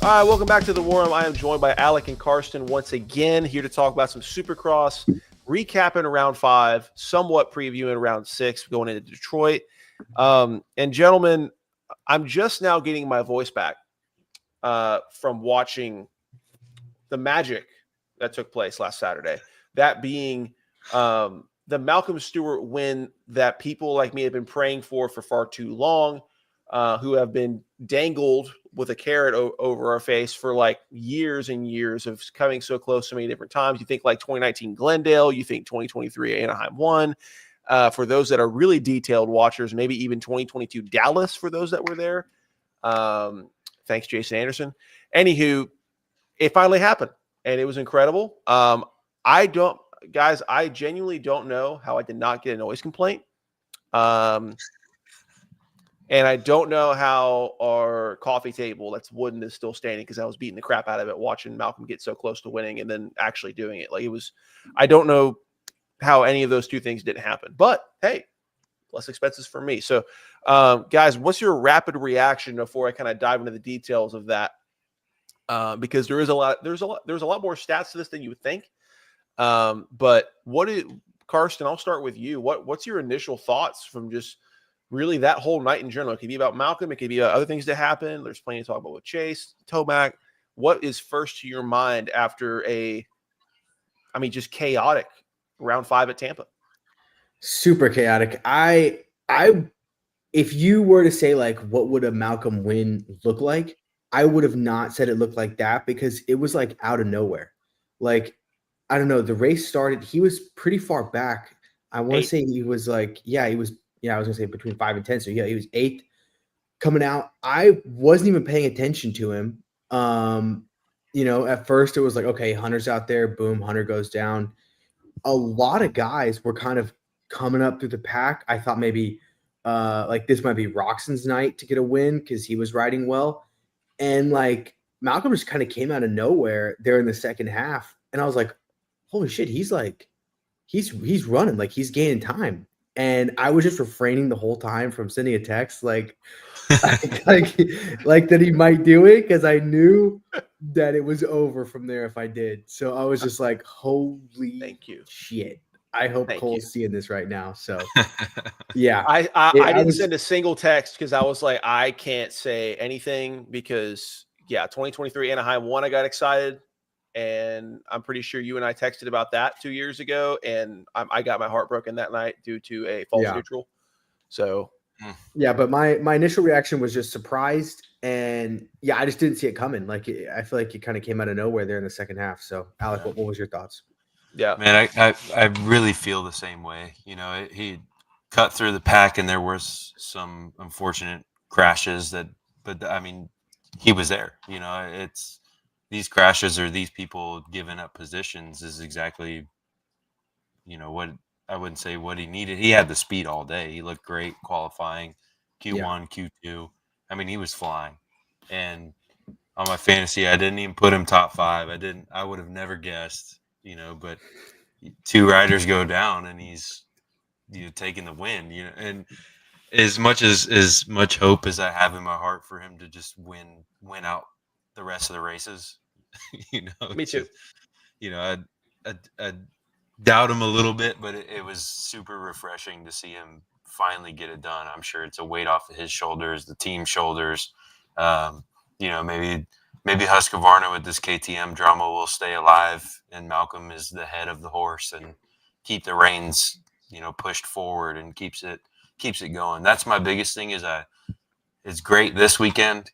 All right, welcome back to the War Room. I am joined by Alec and Karsten once again, here to talk about some Supercross, recapping round 5, somewhat previewing round 6, going into Detroit. And gentlemen, I'm just now getting my voice back from watching the magic that took place last Saturday. That being the Malcolm Stewart win that people like me have been praying for far too long, who have been dangled with a carrot over our face for like years and years of coming so close so many different times. You think like 2019 Glendale, you think 2023 Anaheim 1. For those that are really detailed watchers, maybe even 2022 Dallas for those that were there. Thanks, Jason Anderson. Anywho, it finally happened, and it was incredible. I genuinely don't know how I did not get a noise complaint. And I don't know how our coffee table that's wooden is still standing, because I was beating the crap out of it watching Malcolm get so close to winning and then actually doing it. Like, it was, I don't know how any of those two things didn't happen. But hey, less expenses for me. So, guys, what's your rapid reaction before I kind of dive into the details of that? Because there's a lot more stats to this than you would think. But Karsten, I'll start with you. What's your initial thoughts from just really that whole night in general? It could be about Malcolm. It could be about other things that happen. There's plenty to talk about with Chase, Tomac. What is first to your mind after just chaotic round 5 at Tampa? Super chaotic. If you were to say, like, what would a Malcolm win look like, I would have not said it looked like that, because it was like out of nowhere. Like, I don't know. The race started. He was pretty far back. I want to say he was like, I was going to say between 5 and 10. So yeah, he was 8th coming out. I wasn't even paying attention to him. At first it was like, okay, Hunter's out there. Boom. Hunter goes down. A lot of guys were kind of coming up through the pack. I thought maybe like this might be Roxon's night to get a win, because he was riding well. And like Malcolm just kind of came out of nowhere there in the second half. And I was like, holy shit, he's running, like he's gaining time. And I was just refraining the whole time from sending a text like that he might do it, because I knew that it was over from there if I did. So I was just like, holy shit. I hope Cole's seeing this right now. So yeah. I didn't send a single text, because I was like, I can't say anything, because 2023 Anaheim 1, I got excited. And I'm pretty sure you and I texted about that 2 years ago, and I got my heart broken that night due to a false neutral. So, yeah, but my initial reaction was just surprised, and I just didn't see it coming. Like, I feel like it kind of came out of nowhere there in the second half. So, Alec, what was your thoughts? Yeah, man, I really feel the same way. He cut through the pack, and there was some unfortunate crashes but I mean, he was there. It's these crashes or these people giving up positions is exactly, what I wouldn't say what he needed. He had the speed all day. He looked great qualifying, Q1, Q2. I mean, he was flying. And on my fantasy, I didn't even put him top 5. I would have never guessed, but 2 riders go down and he's taking the win, and as much hope as I have in my heart for him to just win out the rest of the races. Me too. I doubt him a little bit, but it was super refreshing to see him finally get it done. I'm sure it's a weight off of his shoulders, the team's shoulders. Maybe Husqvarna with this KTM drama will stay alive, and Malcolm is the head of the horse and keep the reins, pushed forward and keeps it going. That's my biggest thing. It's great this weekend.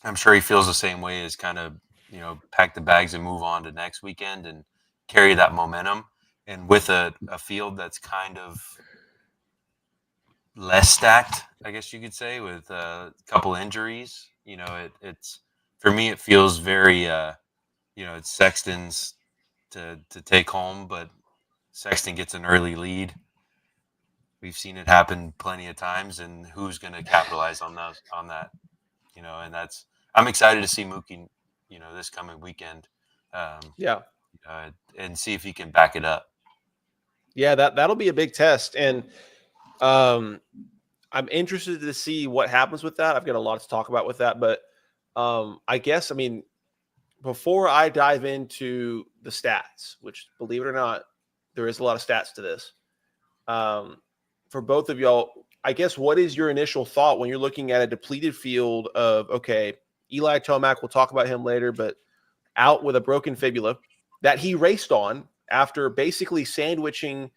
I'm sure he feels the same way, as kind of, pack the bags and move on to next weekend and carry that momentum. And with a field that's kind of less stacked, I guess you could say, with a couple injuries, it's for me, it feels very, it's Sexton's to take home, but Sexton gets an early lead. We've seen it happen plenty of times, and who's going to capitalize on that? And I'm excited to see Mookie, this coming weekend. And see if he can back it up. Yeah, that'll be a big test, and I'm interested to see what happens with that. I've got a lot to talk about with that, but I guess, I mean, before I dive into the stats, which believe it or not, there is a lot of stats to this. For both of y'all, I guess, what is your initial thought when you're looking at a depleted field of, okay, Eli Tomac, we'll talk about him later, but out with a broken fibula that he raced on after basically sandwiching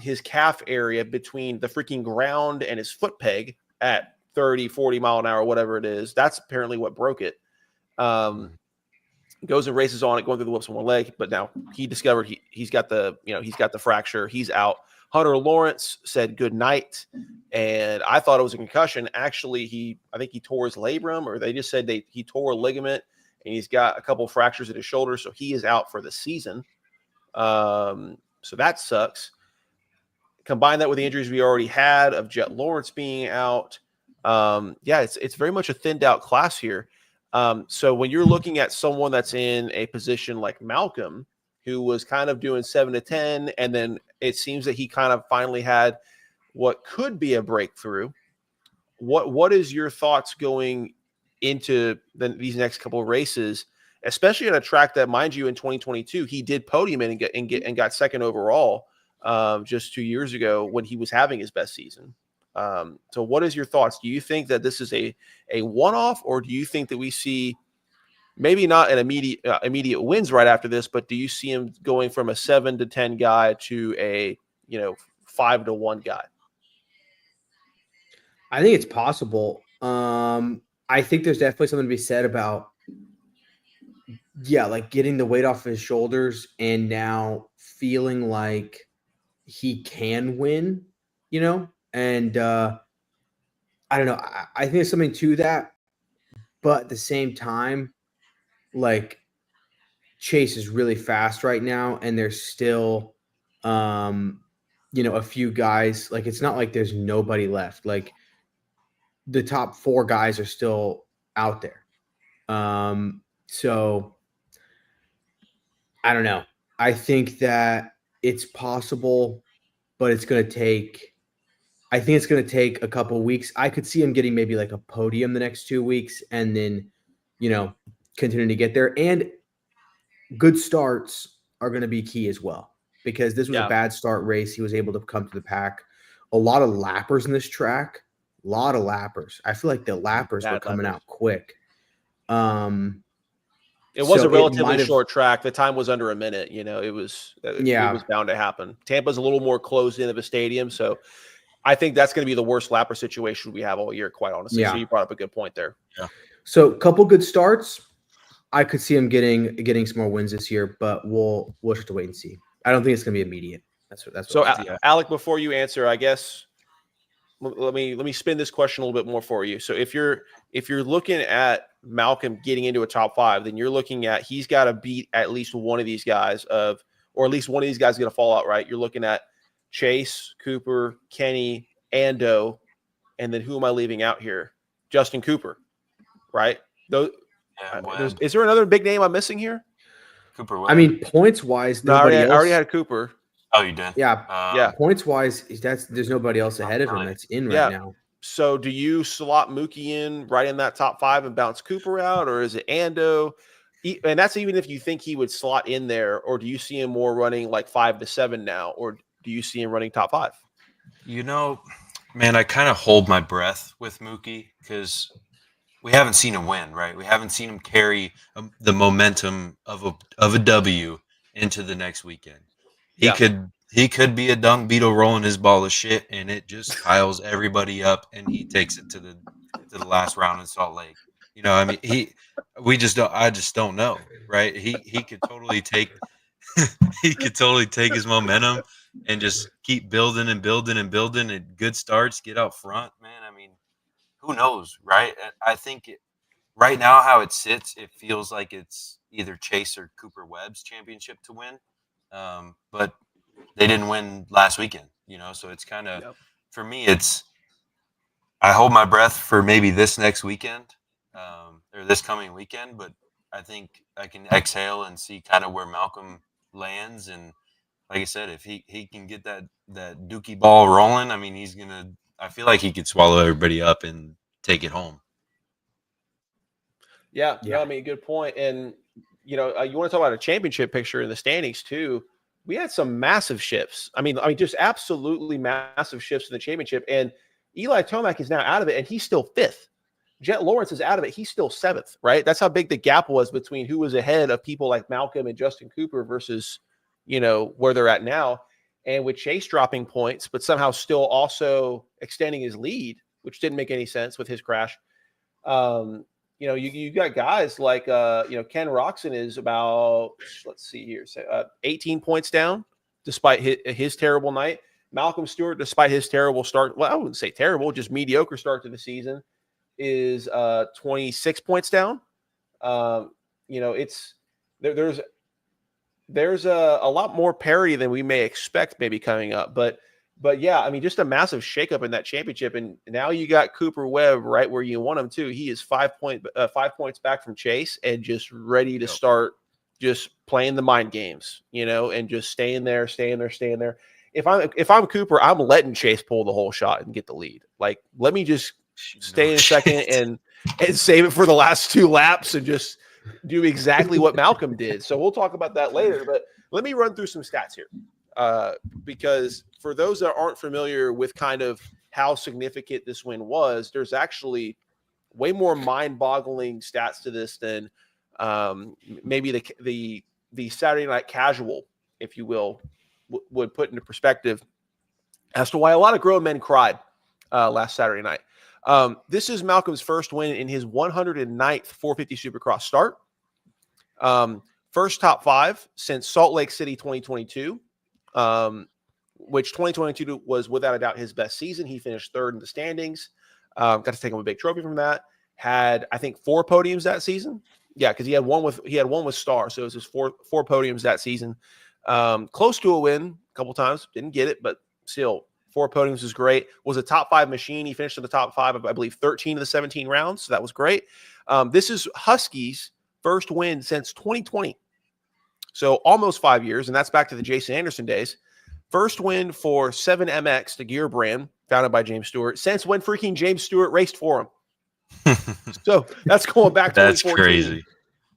his calf area between the freaking ground and his foot peg at 30, 40 mile an hour, whatever it is. That's apparently what broke it. Goes and races on it, going through the whoops on one leg, but now he discovered he's got the fracture. He's out. Hunter Lawrence said good night, and I thought it was a concussion. Actually, I think he tore his labrum, or they just said he tore a ligament, and he's got a couple fractures at his shoulder, so he is out for the season. So that sucks. Combine that with the injuries we already had of Jet Lawrence being out. It's very much a thinned out class here. So when you're looking at someone that's in a position like Malcolm, who was kind of doing 7 to 10, and then it seems that he kind of finally had what could be a breakthrough. What is your thoughts going into these next couple of races, especially on a track that, mind you, in 2022 he did podium in and got second overall just 2 years ago when he was having his best season. So what is your thoughts? Do you think that this is a one-off, or do you think that we see maybe not an immediate wins right after this, but do you see him going from a 7 to 10 guy to a 5 to 1 guy? I think it's possible. I think there's definitely something to be said about, like getting the weight off his shoulders and now feeling like he can win, and I don't know. I think there's something to that, but at the same time, like Chase is really fast right now, and there's still, a few guys. Like, it's not like there's nobody left. Like, the top 4 guys are still out there. So I don't know. I think that it's possible, but it's going to take. I think it's going to take a couple of weeks. I could see him getting maybe like a podium the next 2 weeks, and then, continuing to get there. And good starts are going to be key as well, because this was a bad start race. He was able to come to the pack. A lot of lappers in this track. A lot of lappers. I feel like the lappers were coming out quick. It was a relatively short track. The time was under a minute. It was bound to happen. Tampa's a little more closed in of a stadium, so I think that's going to be the worst lapper situation we have all year, quite honestly. So you brought up a good point there. Yeah. So a couple good starts. I could see him getting some more wins this year, but we'll have to wait and see. I don't think it's going to be immediate. That's so. Alec, before you answer, I guess let me spin this question a little bit more for you. So if you're looking at Malcolm getting into a top 5, then you're looking at he's got to beat at least one of these guys or at least one of these guys is going to fall out, right? You're looking at Chase, Cooper, Kenny, Ando, and then who am I leaving out here? Justin Cooper, right? Those. Is there another big name I'm missing here? Cooper Webb. I mean, points wise, I already had Cooper. Oh, you did? Yeah. Points wise, there's nobody else ahead of him that's in right now. So do you slot Mookie in right in that top 5 and bounce Cooper out, or is it Ando? And that's even if you think he would slot in there, or do you see him more running like 5 to 7 now, or do you see him running top 5? Man, I kind of hold my breath with Mookie because we haven't seen him win, right? We haven't seen him carry the momentum of a W into the next weekend. He could be a dung beetle rolling his ball of shit, and it just piles everybody up, and he takes it to the last round in Salt Lake. I mean, I just don't know, right? He could totally take his momentum and just keep building and building and building, and good starts, get out front, man. I mean, who knows, right? I think right now how it sits, it feels like it's either Chase or Cooper Webb's championship to win. But they didn't win last weekend, so it's kind of, for me, I hold my breath for maybe this next weekend or this coming weekend, but I think I can exhale and see kind of where Malcolm lands. And like I said, if he can get that dookie ball rolling, I mean, I feel like he could swallow everybody up and take it home. Yeah, Yeah. no, I mean, good point. And you know, you want to talk about a championship picture in the standings too. We had some massive shifts. I mean, just absolutely massive shifts in the championship. And Eli Tomac is now out of it, and he's still fifth. Jet Lawrence is out of it; he's still seventh. Right? That's how big the gap was between who was ahead of people like Malcolm and Justin Cooper versus, you know, where they're at now. And with Chase dropping points, but somehow still also extending his lead, which didn't make any sense with his crash. You know, you got guys like you know, Ken Roxon is about, let's see here, 18 points down despite his terrible night. Malcolm Stewart, despite his terrible start, well, I wouldn't say terrible, just mediocre start to the season, is 26 points down. You know, it's there's a lot more parity than we may expect maybe coming up, but yeah, I mean, just a massive shakeup in that championship, and now you got Cooper Webb right where you want him to. He is 5 points back from Chase, and just ready to start just playing the mind games, you know, and just staying there. If I'm Cooper, I'm letting Chase pull the whole shot and get the lead. Like, let me just stay in second and save it for the last 2 laps and just do exactly what Malcolm did. So we'll talk about that later. But let me run through some stats here. Because for those that aren't familiar with kind of how significant this win was, there's actually way more mind-boggling stats to this than maybe the Saturday night casual, if you will, would put into perspective as to why a lot of grown men cried last Saturday night. This is Malcolm's first win in his 109th 450 Supercross start. First top 5 since Salt Lake City 2022. Which 2022 was without a doubt his best season. He finished 3rd in the standings. Got to take him a big trophy from that. Had, I think, 4 podiums that season. Yeah, because he had one with Star, so it was his four podiums that season. Close to a win a couple times, didn't get it, but still 4 podiums is great. Was a top 5 machine. He finished in the top 5 of, I believe, 13 of the 17 rounds, so that was great. This is Husky's first win since 2020. So almost 5 years, and that's back to the Jason Anderson days. First win for 7MX, the gear brand founded by James Stewart, since when freaking James Stewart raced for him. So that's going back to That's 2014. crazy.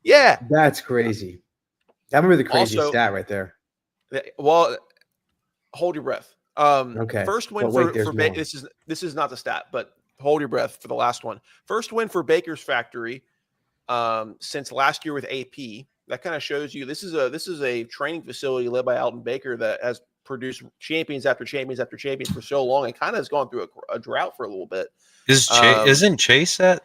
Yeah. That's crazy. I remember the crazy Also, stat right there. Well, hold your breath. Okay. First win But wait, for this is not the stat, but hold your breath for the last one. First win for Baker's Factory since last year with AP. That kind of shows you this is a training facility led by Alton Baker that has produced champions after champions after champions for so long, and kind of has gone through a drought for a little bit. Isn't Chase there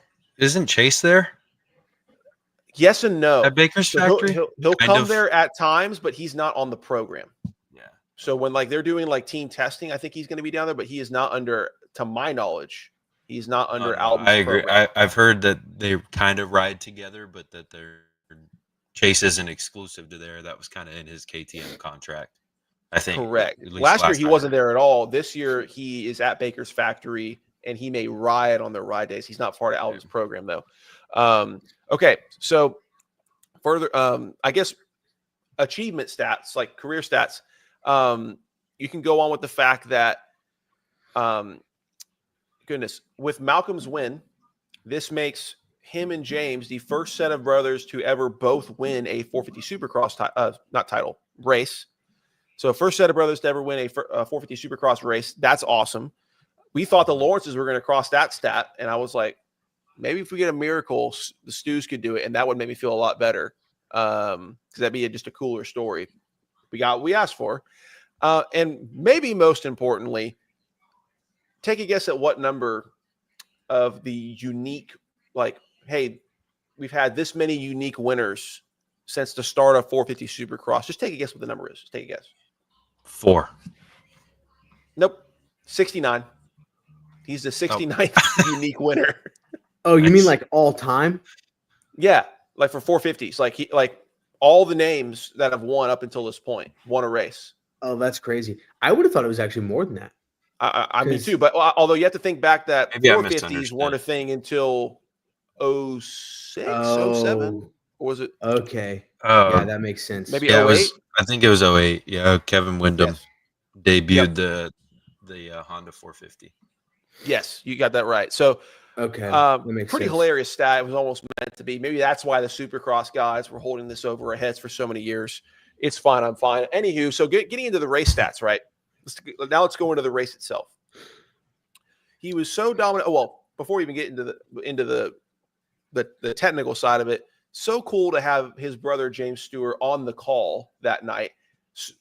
Yes and no. at Baker's So Factory? He'll Kind come of. there at times, but he's not on the program. Yeah. So when like they're doing like team testing, I think he's going to be down there, but he is not under, to my knowledge, he's not under Alton's I agree. program. I've heard that they kind of ride together, but that Chase isn't exclusive to there. That was kind of in his KTM contract, I think. Correct. At least Last year he I wasn't heard. there at all. This year he is at Baker's Factory, and he may ride on their ride days. He's not part of Alton's program though. Okay, so further, I guess achievement stats, like career stats. You can go on with the fact that, goodness, with Malcolm's win, this makes him and James the first set of brothers to ever both win a 450 Supercross race. So first set of brothers to ever win a 450 Supercross race. That's awesome. We thought the Lawrences were going to cross that stat, and I was like, maybe if we get a miracle, the Stews could do it, and that would make me feel a lot better, because that'd be just a cooler story. We asked for, and maybe most importantly, take a guess at what number of the unique, like, hey, we've had this many unique winners since the start of 450 Supercross. Just take a guess what the number is. Just take a guess. 4. Nope. 69. He's the 69th unique winner. Oh, you mean like all time? Yeah, like for 450s. Like all the names that have won up until this point won a race. Oh, that's crazy. I would have thought it was actually more than that. I mean too, but although you have to think back that Maybe I 450s misunderstood. weren't a thing until 06, 07, or was it? Okay. Oh, Yeah, that makes sense. Maybe yeah, it 08? was. I think it was 08. Yeah, Kevin Windham Yes. debuted the Honda 450. Yes, you got that right. So Okay, that makes Pretty sense. hilarious stat. It was almost meant to be. Maybe that's why the Supercross guys were holding this over our heads for so many years. It's fine. I'm fine. Anywho, so getting into the race stats, right? Let's go into the race itself. He was so dominant. Oh, well, before we even get into the technical side of it, so cool to have his brother James Stewart on the call that night.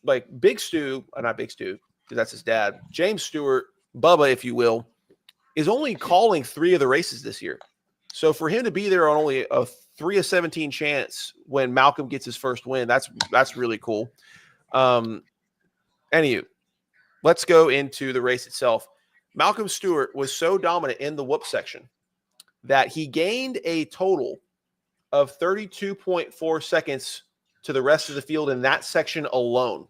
Like Big Stu, not Big Stu, because that's his dad. James Stewart, Bubba, if you will, is only calling 3 of the races this year. So for him to be there on only a 3 of 17 chance when Malcolm gets his first win, that's really cool. Anywho, let's go into the race itself. Malcolm Stewart was so dominant in the whoop section that he gained a total of 32.4 seconds to the rest of the field in that section alone.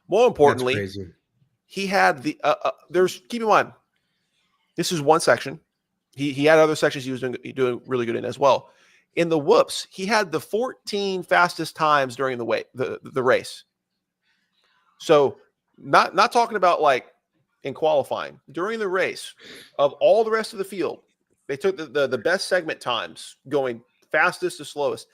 More importantly, he had keep in mind, this is one section. He had other sections he was doing really good in as well. In the whoops, he had the 14 fastest times during the race. So not talking about like in qualifying. During the race, of all the rest of the field, they took the best segment times going fastest to slowest.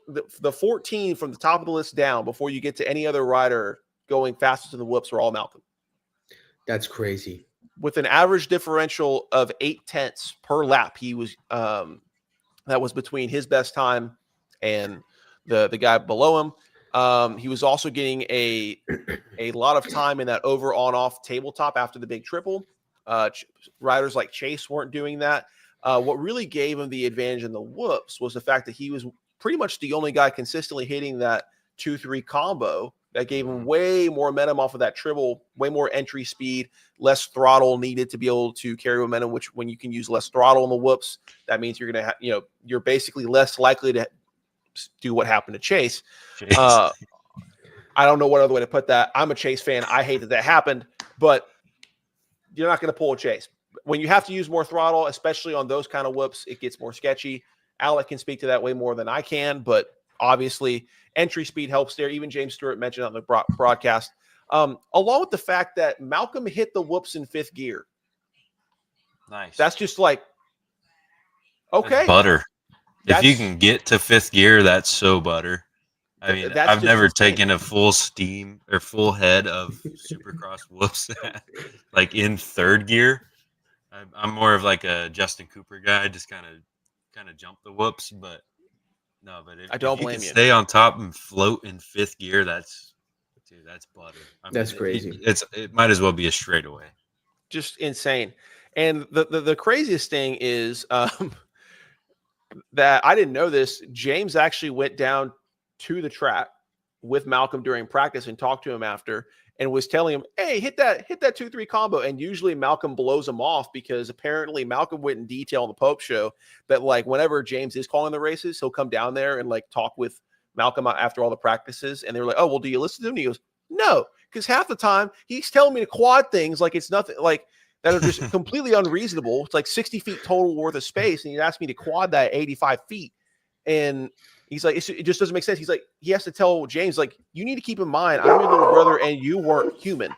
The 14 from the top of the list down before you get to any other rider going fastest in the whoops were all Malcolm. That's crazy. With an average differential of 0.8 per lap, he was that was between his best time and the guy below him. He was also getting a lot of time in that over on off tabletop after the big triple. Riders like Chase weren't doing that. What really gave him the advantage in the whoops was the fact that he was pretty much the only guy consistently hitting that 2-3 combo that gave him way more momentum off of that triple, way more entry speed, less throttle needed to be able to carry momentum, which when you can use less throttle in the whoops, that means you're going to you're basically less likely to do what happened to Chase. I don't know what other way to put that. I'm a Chase fan. I hate that happened, but you're not going to pull a Chase. When you have to use more throttle, especially on those kind of whoops, it gets more sketchy. Alec can speak to that way more than I can, but obviously entry speed helps there. Even James Stewart mentioned on the broadcast, along with the fact that Malcolm hit the whoops in 5th gear. Nice. That's just like, okay. That's butter. If you can get to 5th gear, that's so butter. I mean, I've never taken a full steam or full head of Supercross whoops like in 3rd gear. I'm more of like a Justin Cooper guy, just kind of jump the whoops, but no. But if you can stay on top and float in 5th gear, that's butter. That's crazy. It might as well be a straightaway. Just insane. And the craziest thing is that I didn't know this. James actually went down to the track with Malcolm during practice and talked to him after and was telling him, hey, hit that 2-3 combo. And usually Malcolm blows him off because apparently Malcolm went in detail on the Pope show that like whenever James is calling the races, he'll come down there and like talk with Malcolm after all the practices. And they were like, oh, well, do you listen to him? And he goes, no, because half the time he's telling me to quad things like it's nothing like that are just completely unreasonable. It's like 60 feet total worth of space. And he asked me to quad that 85 feet. And he's like, it just doesn't make sense. He's like, he has to tell James, like, you need to keep in mind, I'm your little brother and you weren't human,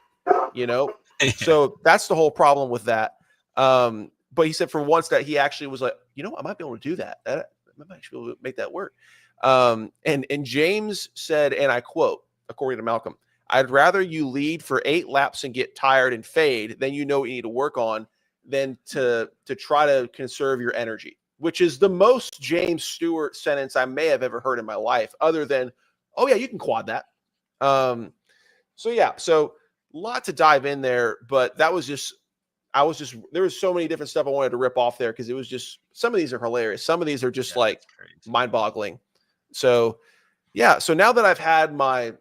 So that's the whole problem with that. But he said for once that he actually was like, I might be able to do that. I might actually be able to make that work. And James said, and I quote, according to Malcolm, I'd rather you lead for 8 laps and get tired and fade than you know what you need to work on than to try to conserve your energy, which is the most James Stewart sentence I may have ever heard in my life, other than, oh, yeah, you can quad that. So a lot to dive in there, but there was so many different stuff I wanted to rip off there because it was just, some of these are hilarious. Some of these are just mind boggling. So, so now that I've had my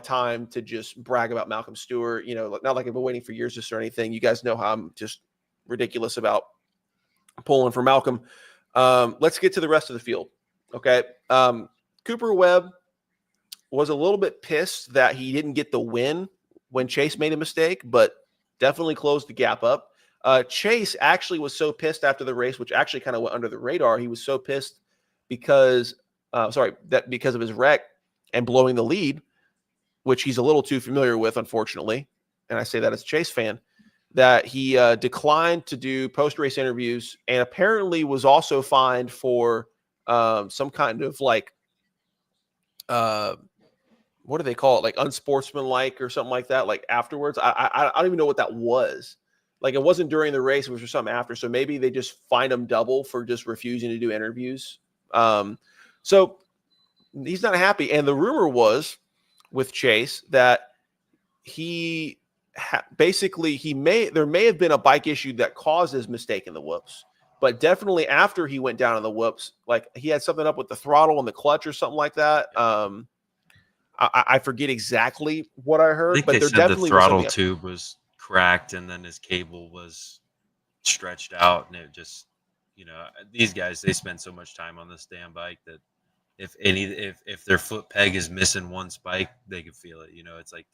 time to just brag about Malcolm Stewart, not like I've been waiting for years just or anything. You guys know how I'm just ridiculous about pulling for Malcolm. Let's get to the rest of the field. Okay. Cooper Webb was a little bit pissed that he didn't get the win when Chase made a mistake, but definitely closed the gap up. Chase actually was so pissed after the race, which actually kind of went under the radar. He was so pissed because of his wreck and blowing the lead, which he's a little too familiar with, unfortunately. And I say that as a Chase fan, that he declined to do post-race interviews and apparently was also fined for some kind of like what do they call it? Like unsportsmanlike or something like that. Like afterwards, I don't even know what that was. Like it wasn't during the race; it was for something after. So maybe they just fined him double for just refusing to do interviews. So he's not happy. And the rumor was with Chase that he basically there may have been a bike issue that caused his mistake in the whoops, but definitely after he went down in the whoops, like he had something up with the throttle and the clutch or something like that. I forget exactly what I heard, I think but they there said definitely the was throttle something. tube was cracked and then his cable was stretched out, and it just, these guys, they spend so much time on this damn bike that if their foot peg is missing one spike, they can feel it. It's like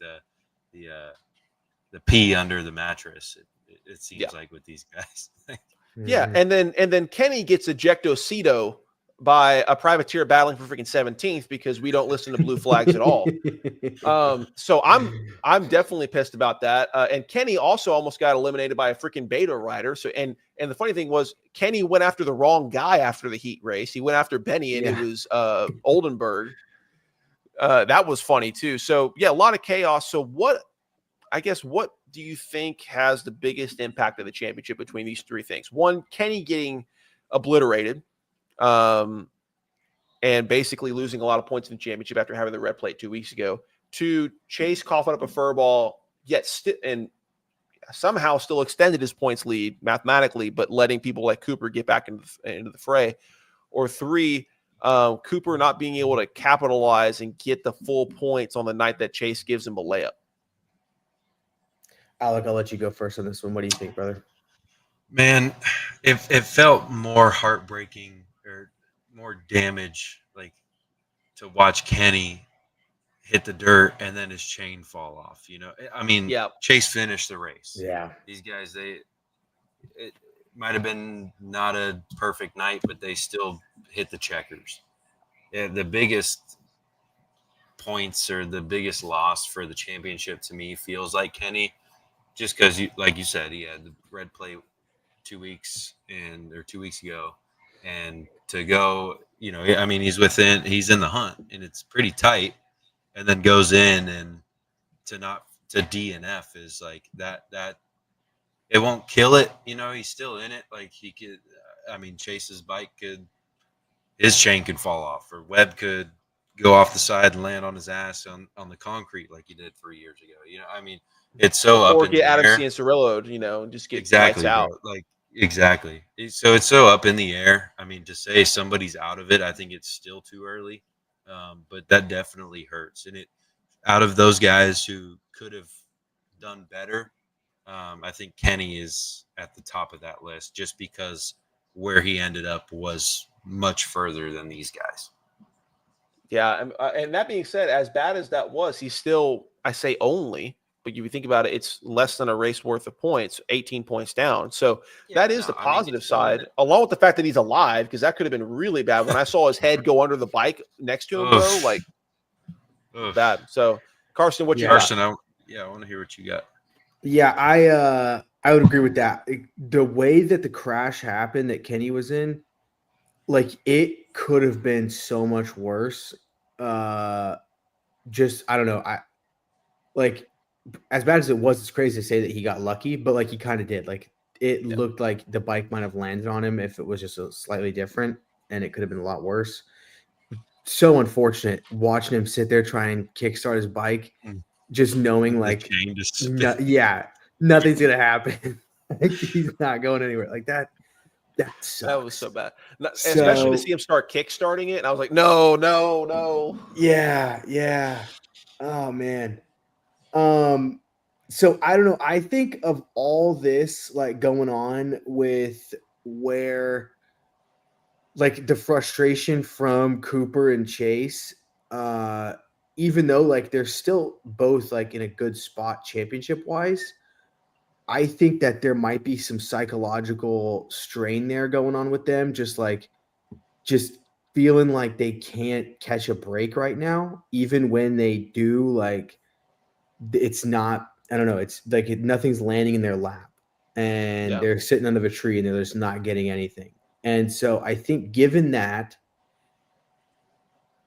the pee under the mattress. It seems like with these guys. Yeah, and then Kenny gets ejectocito by a privateer battling for freaking 17th because we don't listen to blue flags at all. So I'm definitely pissed about that. And Kenny also almost got eliminated by a freaking beta rider. So and the funny thing was Kenny went after the wrong guy after the heat race. He went after Benny, and it was Oldenburg. That was funny too. So yeah, a lot of chaos. So what do you think has the biggest impact of the championship between these three things? One, Kenny getting obliterated, and basically losing a lot of points in the championship after having the red plate 2 weeks ago. Two, Chase coughing up a fur ball, yet and somehow still extended his points lead mathematically, but letting people like Cooper get back into the fray. Or three, Cooper not being able to capitalize and get the full points on the night that Chase gives him a layup. Alec, I'll let you go first on this one. What do you think, brother? Man, it felt more heartbreaking or more damage, like to watch Kenny hit the dirt and then his chain fall off. I mean, Chase finished the race. Yeah, these guys, it might have been not a perfect night, but they still hit the checkers. Yeah, the biggest points or the biggest loss for the championship to me feels like Kenny, just because like you said, he had the red plate 2 weeks or 2 weeks ago, and to go, I mean, he's in the hunt and it's pretty tight, and then goes in and to DNF is like that it won't kill it. He's still in it. Like he could, I mean, Chase's bike his chain could fall off, or Webb could go off the side and land on his ass on the concrete like he did 3 years ago. I mean, it's so up in the air. Or get Adam Cianciarillo'd, and just get exactly, lights out. Bro. Like exactly. So it's so up in the air. I mean, to say somebody's out of it, I think it's still too early. But that definitely hurts. And out of those guys who could have done better, I think Kenny is at the top of that list just because where he ended up was much further than these guys. Yeah, and that being said, as bad as that was, he's still, I say only, but if you think about it, it's less than a race worth of points, 18 points down. So that is the positive side, along with the fact that he's alive, because that could have been really bad. When I saw his head go under the bike next to him, bro, like bad. So, Carson, what you got? Carson, I want to hear what you got. Yeah, I would agree with that. The way that the crash happened that Kenny was in, like it could have been so much worse. Just I don't know. I like as bad as it was, it's crazy to say that he got lucky, but like he kind of did. Like it looked like the bike might have landed on him if it was just a slightly different, and it could have been a lot worse. So unfortunate watching him sit there try and kickstart his bike, just knowing like nothing's gonna happen. Like, he's not going anywhere. Like that sucks. That was so bad. Especially to see him start kickstarting it. And I was like, no. Yeah. Oh man. So I don't know. I think of all this like going on with where like the frustration from Cooper and Chase, even though like they're still both like in a good spot championship wise, I think that there might be some psychological strain there going on with them. Just feeling like they can't catch a break right now, even when they do, like it's not, I don't know. It's like nothing's landing in their lap. and they're sitting under a tree and they're just not getting anything. And so I think given that,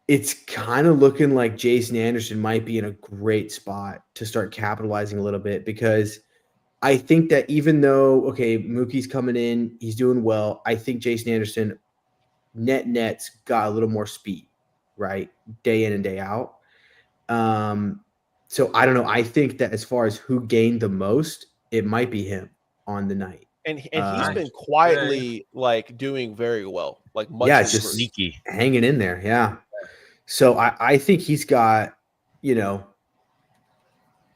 it's kind of looking like Jason Anderson might be in a great spot to start capitalizing a little bit, because I think that even though, okay, Mookie's coming in, he's doing well, I think Jason Anderson net's got a little more speed, right? Day in and day out. So I don't know. I think that as far as who gained the most, it might be him on the night. And he's been quietly like doing very well, like much just sneaky, hanging in there. Yeah. So I think he's got, you know,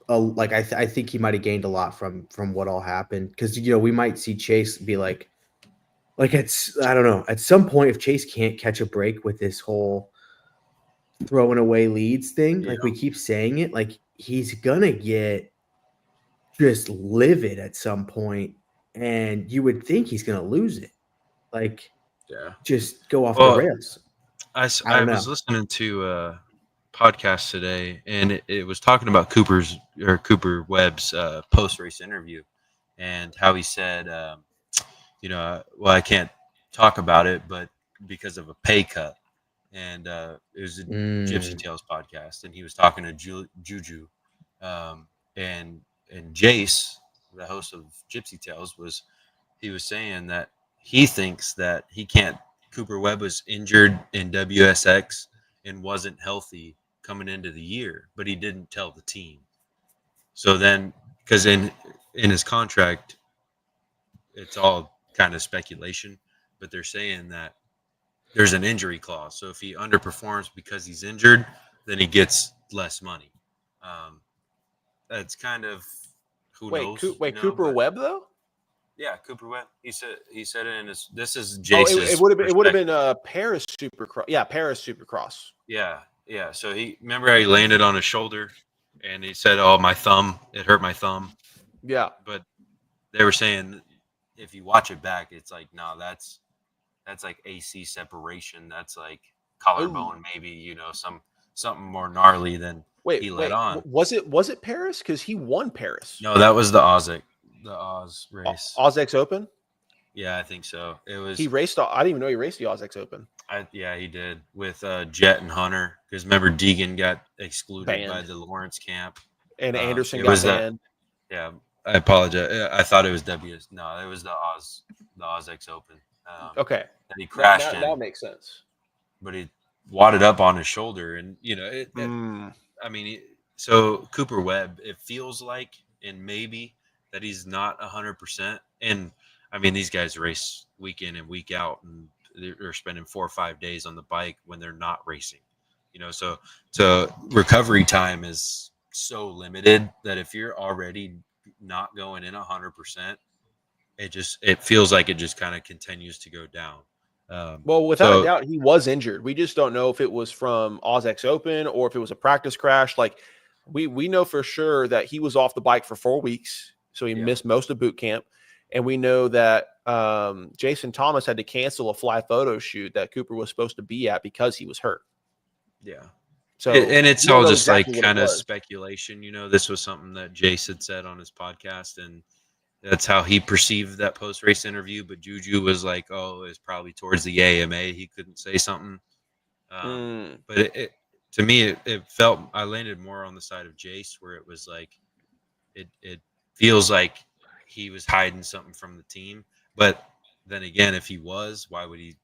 I think he might have gained a lot from what all happened, because you know we might see Chase be like it's, I don't know, at some point if Chase can't catch a break with this whole throwing away leads thing, like we keep saying it, like he's gonna get just livid at some point, and you would think he's gonna lose it, like just go off the rails. I was listening to a podcast today, and it was talking about Cooper Webb's post race interview, and how he said, you know, well, I can't talk about it, but because of a pay cut. And it was a Gypsy Tales podcast, and he was talking to Juju, and Jace, the host of Gypsy Tales, was saying that he thinks that Cooper Webb was injured in WSX and wasn't healthy coming into the year, but he didn't tell the team. So then, because in his contract, it's all kind of speculation, but they're saying that there's an injury clause. So if he underperforms because he's injured, then he gets less money. That's kind of who knows. Cooper Webb though? Yeah, Cooper Webb. He said it in his. This is Jason's. It would have been Paris Supercross. Yeah, Paris Supercross. Yeah. So remember how he landed on his shoulder, and he said, "Oh, my thumb. It hurt my thumb." Yeah. But they were saying, if you watch it back, it's like, no, that's like AC separation. That's like collarbone, maybe, you know, something more gnarly than he let on. Was it Paris? Because he won Paris. No, that was the Oz race. Oz Open? Yeah, I think so. It was. He raced. I didn't even know he raced the Oz Open. Yeah, he did with Jet and Hunter. Because remember, Deegan got excluded by the Lawrence camp, and Anderson got banned. Yeah, I apologize. I thought it was WS. No, it was the Oz Open. Okay. That he crashed in. That makes sense. But he wadded up on his shoulder, and you know, I mean, so Cooper Webb, it feels like, and maybe that he's not 100%. And I mean, these guys race week in and week out, and they're spending 4 or 5 days on the bike when they're not racing. You know, so recovery time is so limited that if you're already not going in 100%, it feels like it just kind of continues to go down. Well, without a doubt, he was injured. We just don't know if it was from Oz Open or if it was a practice crash. Like we know for sure that he was off the bike for 4 weeks, so he missed most of boot camp. And we know that Jason Thomas had to cancel a fly photo shoot that Cooper was supposed to be at because he was hurt. Yeah. So and it's all just exactly like kind of speculation. You know, this was something that Jace had said on his podcast, and that's how he perceived that post-race interview. But Juju was like, oh, it's probably towards the AMA. He couldn't say something. But to me, it felt, I landed more on the side of Jace, where it was like, it feels like he was hiding something from the team. But then again, if he was, why would he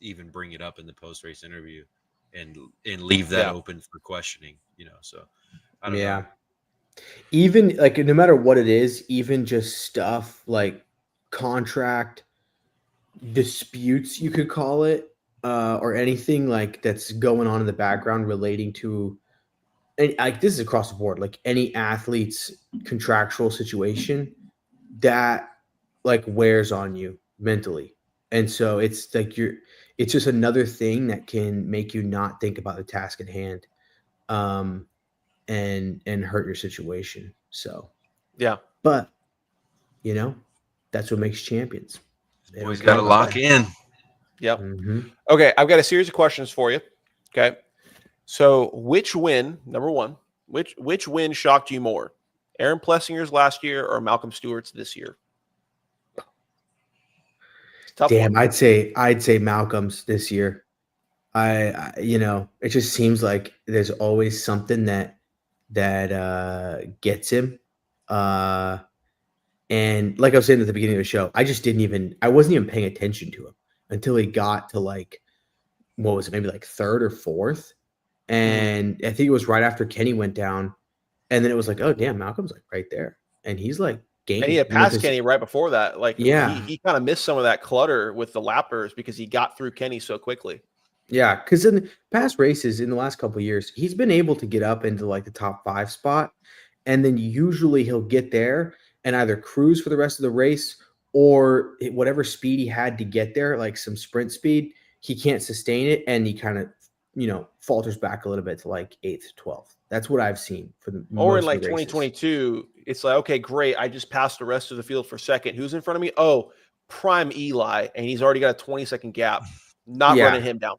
even bring it up in the post-race interview and leave that open for questioning, you know? So I don't know. Even like, no matter what it is, even just stuff like contract disputes, you could call it, or anything like that's going on in the background relating to, and like this is across the board, like any athlete's contractual situation that like wears on you mentally. And so it's like it's just another thing that can make you not think about the task at hand. And hurt your situation. So yeah, but you know, that's what makes champions. Always got to lock in. Yep. Okay, I've got a series of questions for you. Okay, so which win, number one, which win shocked you more? Aaron Plessinger's last year or Malcolm Stewart's this year? Tough Damn, one. I'd say Malcolm's this year. It just seems like there's always something that gets him. And like I was saying at the beginning of the show, I wasn't even paying attention to him until he got to like, what was it, maybe like third or fourth. And I think it was right after Kenny went down. And then it was like, oh damn, Malcolm's like right there. And he's like gaining. And he had passed Kenny right before that. Like he kind of missed some of that clutter with the lappers because he got through Kenny so quickly. Yeah, because in past races in the last couple of years, he's been able to get up into like the top 5 spot. And then usually he'll get there and either cruise for the rest of the race or whatever speed he had to get there, like some sprint speed, he can't sustain it. And he kind of, falters back a little bit to like 8th, 12th. That's what I've seen for the Or in most like of the races. 2022, it's like, okay, great. I just passed the rest of the field for second. Who's in front of me? Oh, prime Eli. And he's already got a 20-second gap. Not running him down.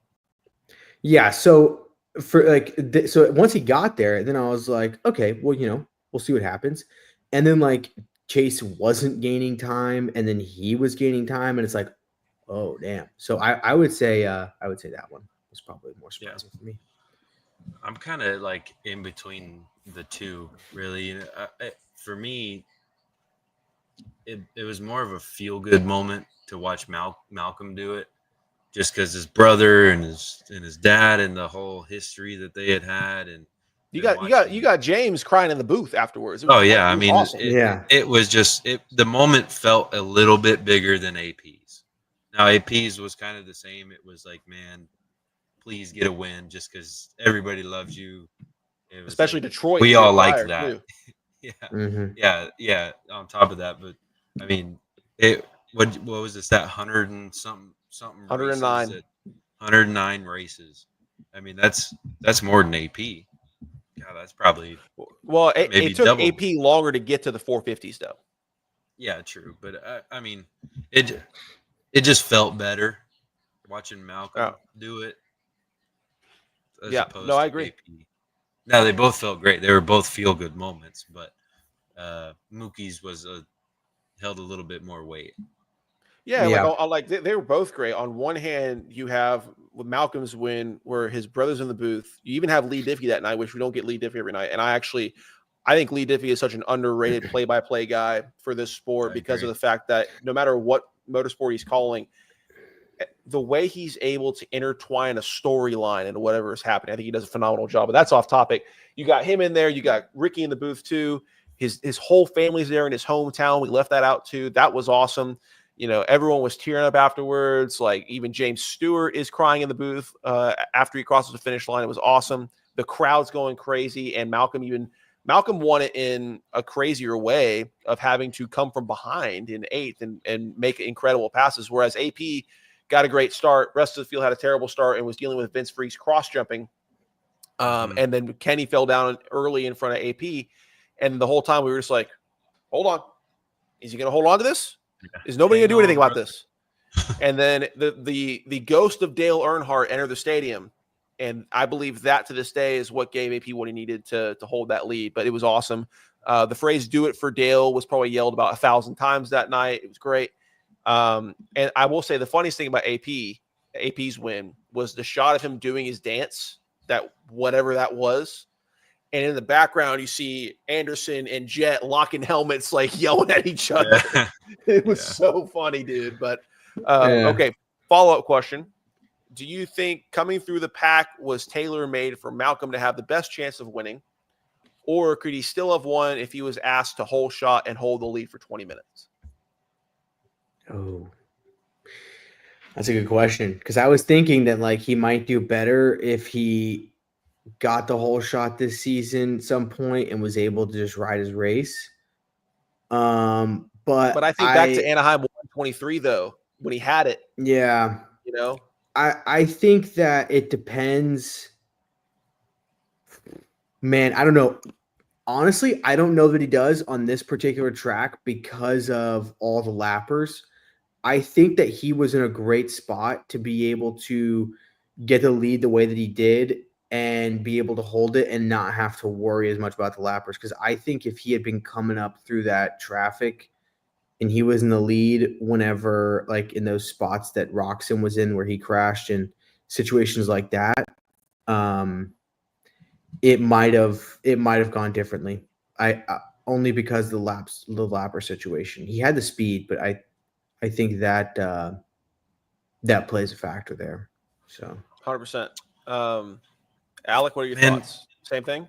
Yeah. So for like, so once he got there, then I was like, okay, well, we'll see what happens. And then like Chase wasn't gaining time and then he was gaining time. And it's like, oh, damn. So I would say that one was probably more surprising for me. I'm kind of like in between the two, really. For me, it was more of a feel-good moment to watch Malcolm do it, just because his brother and his dad and the whole history that they had, and you got James crying in the booth afterwards. I mean, awesome. It was just the moment felt a little bit bigger than AP's. Now AP's was kind of the same. It was like, man, please get a win, just because everybody loves you. Especially like, Detroit. We all liked that. Yeah. On top of that, but I mean, what was this? That 100 and something 109. 109 races. I mean, that's more than AP. Yeah, that's probably it took double. AP longer to get to the 450s though. Yeah, true, but I mean, it just felt better watching Malcolm do it. I agree. AP. Now they both felt great. They were both feel good moments, but Mookie's was held a little bit more weight. Yeah. Like they were both great. On one hand, you have with Malcolm's win where his brother's in the booth. You even have Lee Diffie that night, which we don't get Lee Diffie every night. And I think Lee Diffie is such an underrated play-by-play guy for this sport because of the fact that no matter what motorsport he's calling, the way he's able to intertwine a storyline into whatever is happening, I think he does a phenomenal job. But that's off topic. You got him in there. You got Ricky in the booth too. His whole family's there in his hometown. We left that out too. That was awesome. Everyone was tearing up afterwards. Like even James Stewart is crying in the booth after he crosses the finish line. It was awesome. The crowd's going crazy, and Malcolm won it in a crazier way of having to come from behind in 8th and make incredible passes. Whereas AP got a great start. Rest of the field had a terrible start and was dealing with Vince Freak's cross jumping. And then Kenny fell down early in front of AP. And the whole time we were just like, hold on. Is he going to hold on to this? Is nobody going to do anything about this? And then the ghost of Dale Earnhardt entered the stadium. And I believe that to this day is what gave AP what he needed to hold that lead. But it was awesome. The phrase "do it for Dale" was probably yelled about 1,000 times that night. It was great. And I will say the funniest thing about AP's win was the shot of him doing his dance, that whatever that was. And in the background, you see Anderson and Jet locking helmets, like yelling at each other. Yeah. It was so funny, dude. But okay, follow-up question. Do you think coming through the pack was tailor-made for Malcolm to have the best chance of winning? Or could he still have won if he was asked to hole shot and hold the lead for 20 minutes? Oh, that's a good question. Because I was thinking that like he might do better if he got the whole shot this season at some point and was able to just ride his race. But I think back to Anaheim 123 though, when he had it. Yeah. I think that it depends. Man, I don't know. Honestly, I don't know that he does on this particular track because of all the lappers. I think that he was in a great spot to be able to get the lead the way that he did and be able to hold it and not have to worry as much about the lappers. Because I think if he had been coming up through that traffic and he was in the lead whenever, like in those spots that Roxon was in where he crashed and situations like that, it might have gone differently. I only because the lapper situation. He had the speed, but I think that that plays a factor there. So 100%. Alec, what are your Man. thoughts? Same thing?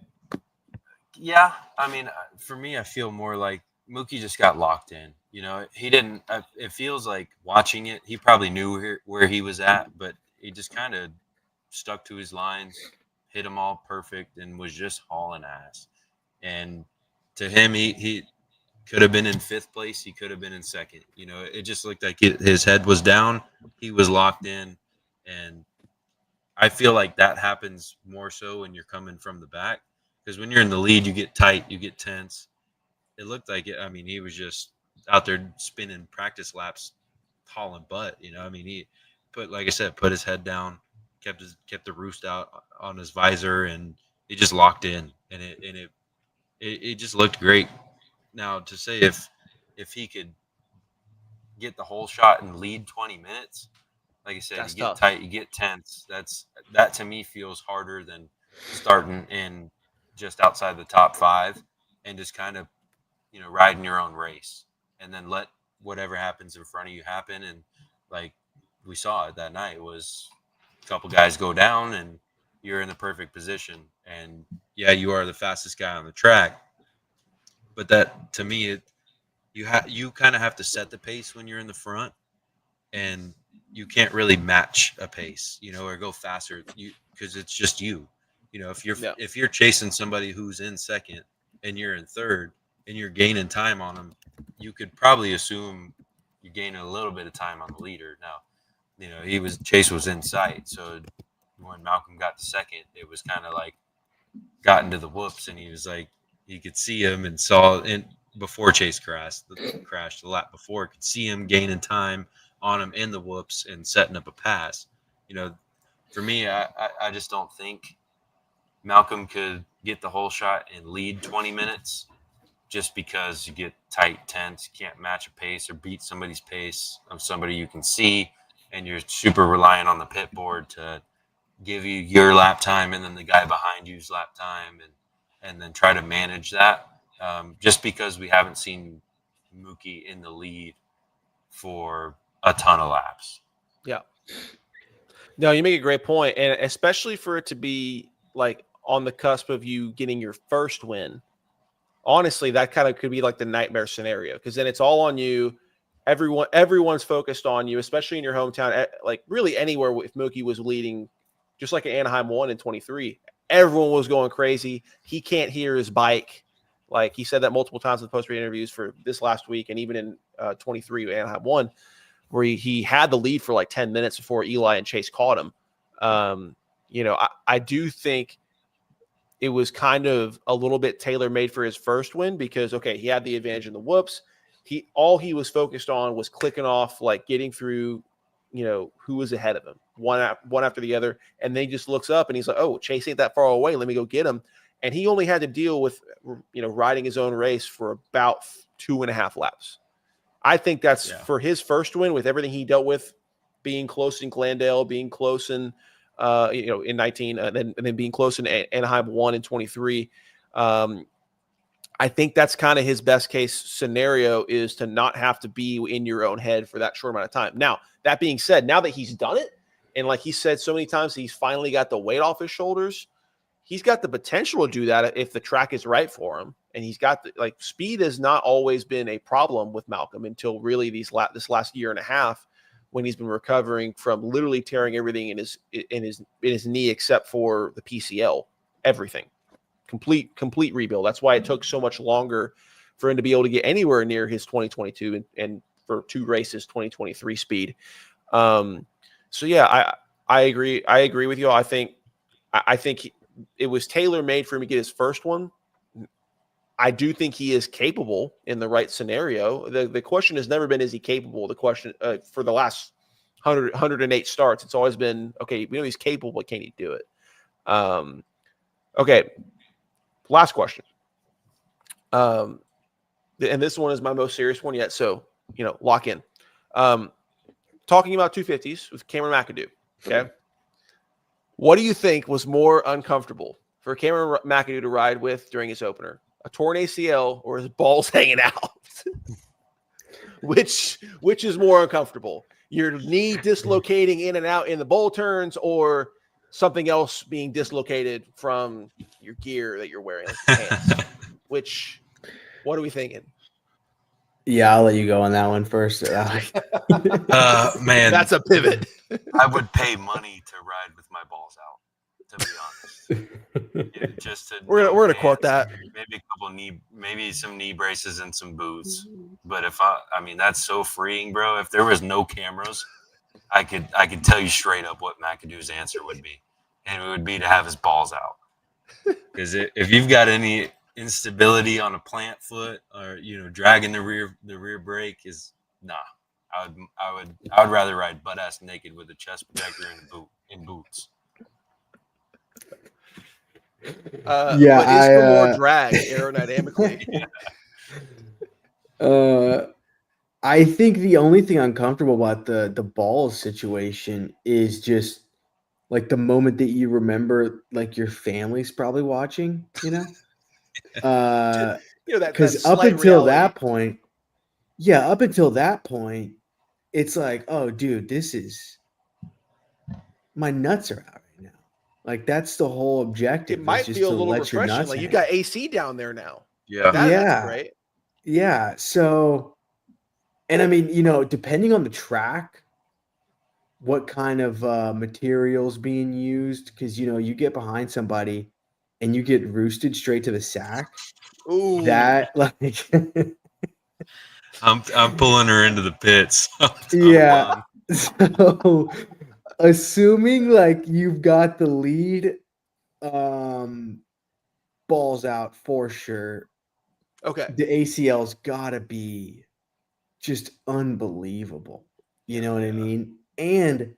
Yeah, I mean, for me, I feel more like Mookie just got locked in. You know, he didn't. It feels like watching it, he probably knew where he was at, but he just kind of stuck to his lines, hit them all perfect, and was just hauling ass. And to him, he could have been in fifth place. He could have been in second. You know, it just looked like his head was down. He was locked in, and I feel like that happens more so when you're coming from the back, because when you're in the lead, you get tight, you get tense. It looked like it. I mean, he was just out there spinning practice laps, hauling butt. You know, I mean, he like I said, put his head down, kept the roost out on his visor, and he just locked in, and it just looked great. Now to say if he could get the whole shot and lead 20 minutes, like I said, That's you get tough. tight, you get tense. That to me feels harder than starting in just outside the top 5 and just kind of, riding your own race and then let whatever happens in front of you happen. And like we saw it that night, was a couple guys go down and you're in the perfect position. And yeah, you are the fastest guy on the track. But that to me, you kind of have to set the pace when you're in the front, and you can't really match a pace, or go faster, because it's just you. If you're chasing somebody who's in second and you're in third and you're gaining time on them, you could probably assume you're gaining a little bit of time on the leader. Now, Chase was in sight, so when Malcolm got to second, it was kind of like got into the whoops, and he was like, you could see him and saw, and before Chase crashed the lap before, could see him gaining time on him in the whoops and setting up a pass. For me, I just don't think Malcolm could get the whole shot and lead 20 minutes just because you get tight, tense, you can't match a pace or beat somebody's pace of somebody you can see, and you're super reliant on the pit board to give you your lap time and then the guy behind you's lap time, and then try to manage that. Just because we haven't seen Mookie in the lead for a ton of laps. Yeah. No, you make a great point, and especially for it to be like on the cusp of you getting your first win. Honestly, that kind of could be like the nightmare scenario, because then it's all on you. Everyone's focused on you, especially in your hometown. Like really anywhere, if Mookie was leading, just like at Anaheim 1 in 23, everyone was going crazy. He can't hear his bike. Like he said that multiple times in the post-race interviews for this last week, and even in 23 Anaheim 1, where he had the lead for like 10 minutes before Eli and Chase caught him. I do think it was kind of a little bit tailor-made for his first win, because, okay, he had the advantage in the whoops. All he was focused on was clicking off, like getting through, who was ahead of him, one after the other. And then he just looks up and he's like, oh, Chase ain't that far away. Let me go get him. And he only had to deal with, riding his own race for about 2.5 laps. I think that's for his first win, with everything he dealt with, being close in Glendale, being close in, in 19, and then being close in Anaheim 1 in 23. I think that's kind of his best case scenario, is to not have to be in your own head for that short amount of time. Now, that being said, now that he's done it, and like he said so many times, he's finally got the weight off his shoulders. He's got the potential to do that if the track is right for him. And he's got speed has not always been a problem with Malcolm until really this last year and a half, when he's been recovering from literally tearing everything in his knee except for the PCL, everything. Complete rebuild. That's why it took so much longer for him to be able to get anywhere near his 2022 and for 2 races 2023 speed. So yeah, I agree. I agree with you. I think it was tailor-made for him to get his first one. I do think he is capable in the right scenario. The question has never been, is he capable? The question for the last 108 starts, it's always been, okay, he's capable, but can he do it? Okay, last question. And this one is my most serious one yet, so lock in. Talking about 250s with Cameron McAdoo. Okay, what do you think was more uncomfortable for Cameron McAdoo to ride with during his opener? A torn ACL or his balls hanging out? Which is more uncomfortable? Your knee dislocating in and out in the bowl turns, or something else being dislocated from your gear that you're wearing, like pants? What are we thinking? Yeah, I'll let you go on that one first. Man, that's a pivot. I would pay money to ride with my balls out, to be honest. Just to we're gonna quote that. Maybe a couple maybe some knee braces and some boots. But if I mean, that's so freeing, bro. If there was no cameras, I could tell you straight up what McAdoo's answer would be, and it would be to have his balls out. Because if you've got any instability on a plant foot, or dragging the rear brake, is nah. I would rather ride butt ass naked with a chest protector and boots. But is for more drag aerodynamically. I think the only thing uncomfortable about the balls situation is just like the moment that you remember, like your family's probably watching, because up until that point, it's like, oh, dude, my nuts are out right now. Like that's the whole objective. It might feel a little refreshing. Like you got AC down there now. Yeah, that's great. Yeah. So, and I mean, depending on the track, what kind of materials being used, because you get behind somebody and you get roosted straight to the sack. Ooh, that like. I'm pulling her into the pits. Yeah. So, assuming like you've got the lead, balls out for sure. Okay. The ACL's gotta be just unbelievable. You know what I mean? And